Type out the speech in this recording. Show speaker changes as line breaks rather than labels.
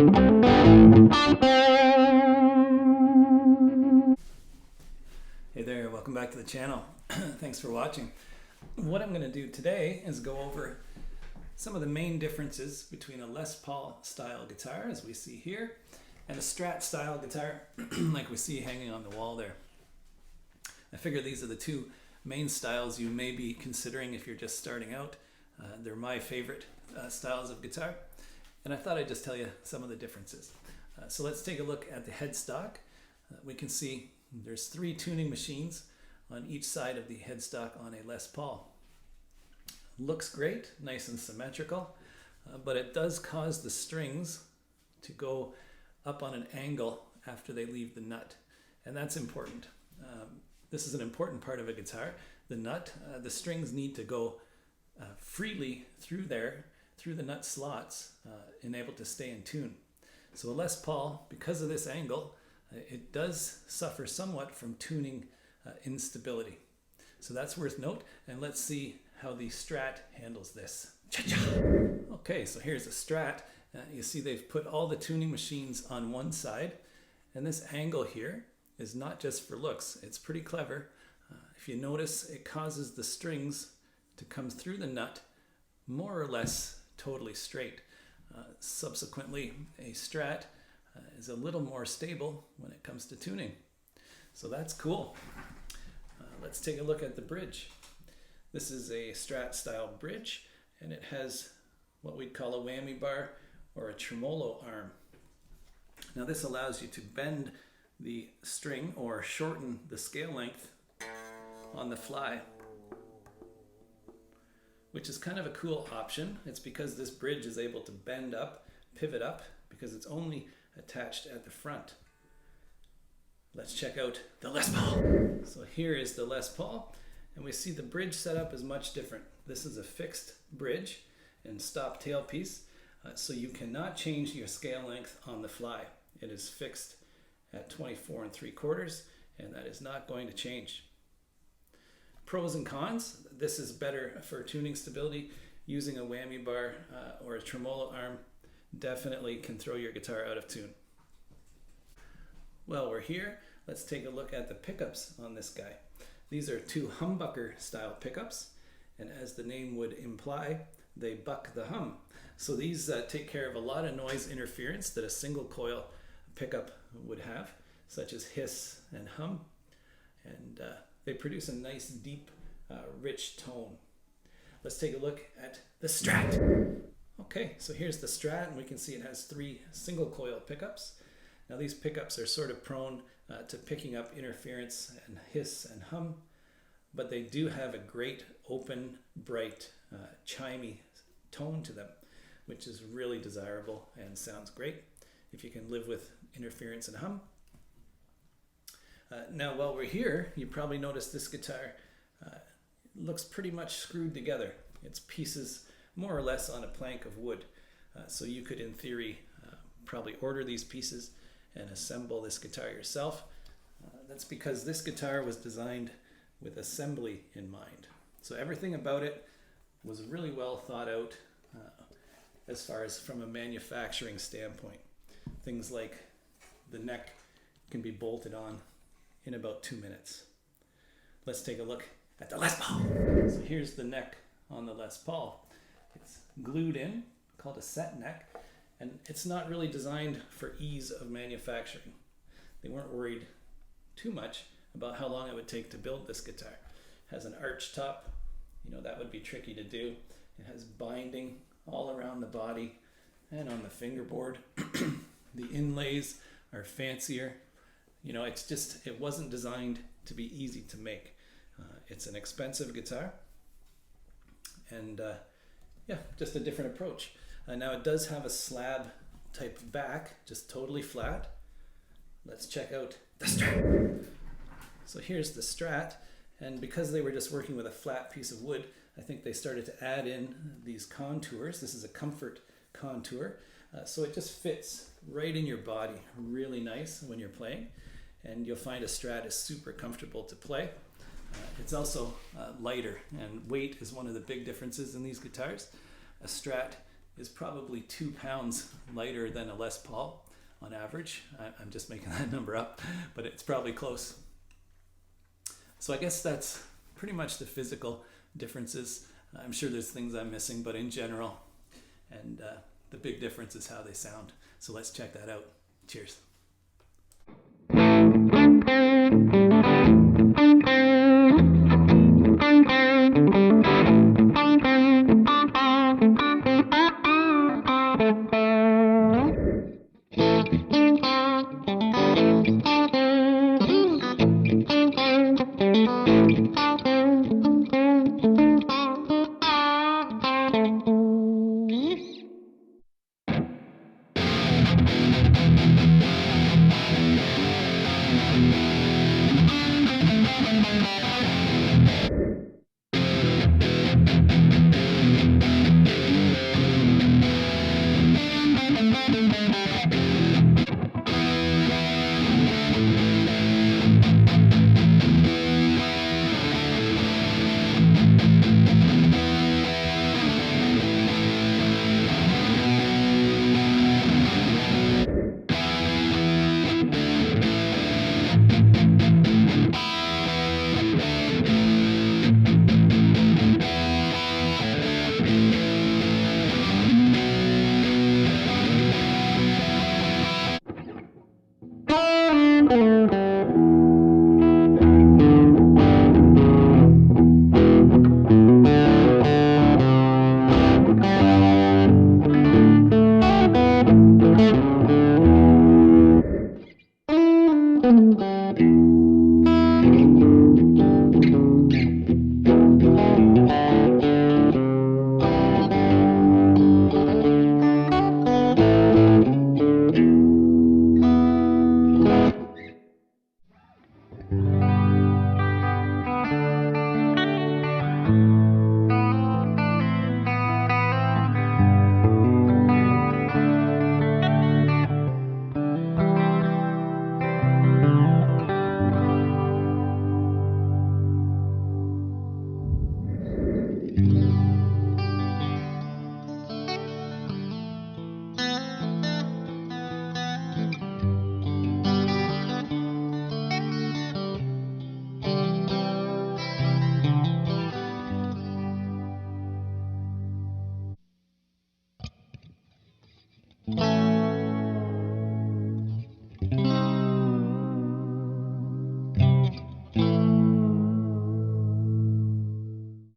Hey there, welcome back to the channel. Thanks for watching. What I'm going to do today is go over some of the main differences between a Les Paul style guitar, as we see here, and a Strat style guitar, like we see hanging on the wall there. I figure these are the two main styles you may be considering if you're just starting out. They're my favorite styles of guitar, and I thought I'd just tell you some of the differences. So let's take a look at the headstock. We can see there's 3 tuning machines on each side of the headstock on a Les Paul. Looks great, nice and symmetrical, but it does cause the strings to go up on an angle after they leave the nut, and that's important. This is an important part of a guitar. The nut, the strings need to go freely through there, through the nut slots, and able to stay in tune. So a Les Paul, because of this angle, it does suffer somewhat from tuning instability. So that's worth note, and let's see how the Strat handles this. Okay, so here's a Strat. You see they've put all the tuning machines on one side, and this angle here is not just for looks. It's pretty clever. If you notice, it causes the strings to come through the nut more or less totally straight. Subsequently, a Strat is a little more stable when it comes to tuning. So that's cool. Let's take a look at the bridge. This is a Strat style bridge, and it has what we'd call a whammy bar or a tremolo arm. Now this allows you to bend the string or shorten the scale length on the fly, which is kind of a cool option. It's because this bridge is able to bend up, pivot up, because it's only attached at the front. Let's check out the Les Paul. So here is the Les Paul, and we see the bridge setup is much different. This is a fixed bridge and stop tailpiece, so you cannot change your scale length on the fly. It is fixed at 24 3/4, and that is not going to change. Pros and cons: this is better for tuning stability. Using a whammy bar or a tremolo arm definitely can throw your guitar out of tune. Well, we're here. Let's take a look at the pickups on this guy. These are 2 humbucker style pickups, and as the name would imply, they buck the hum. So these take care of a lot of noise interference that a single coil pickup would have, such as hiss and hum, and they produce a nice, deep, rich tone. Let's take a look at the Strat. Okay, so here's the Strat, and we can see it has 3 single coil pickups. Now these pickups are sort of prone to picking up interference and hiss and hum, but they do have a great open, bright, chimey tone to them, which is really desirable and sounds great if you can live with interference and hum. Now while we're here, you probably noticed this guitar looks pretty much screwed together. It's pieces more or less on a plank of wood. So you could, in theory, probably order these pieces and assemble this guitar yourself. That's because this guitar was designed with assembly in mind. So everything about it was really well thought out as far as from a manufacturing standpoint. Things like the neck can be bolted on in about 2 minutes. Let's take a look at the Les Paul. So here's the neck on the Les Paul. It's glued in, called a set neck, and it's not really designed for ease of manufacturing. They weren't worried too much about how long it would take to build this guitar. It has an arch top, that would be tricky to do. It has binding all around the body and on the fingerboard. The inlays are fancier. It wasn't designed to be easy to make. It's an expensive guitar, and just a different approach. Now it does have a slab type back, just totally flat. Let's check out the Strat. So here's the Strat, and because they were just working with a flat piece of wood, I think they started to add in these contours. This is a comfort contour, so it just fits right in your body, really nice when you're playing, and you'll find a Strat is super comfortable to play. It's also lighter, and weight is one of the big differences in these guitars. A Strat is probably 2 pounds lighter than a Les Paul on average. I'm just making that number up, but it's probably close. So I guess that's pretty much the physical differences. I'm sure there's things I'm missing, but in general, and the big difference is how they sound. So let's check that out. Cheers.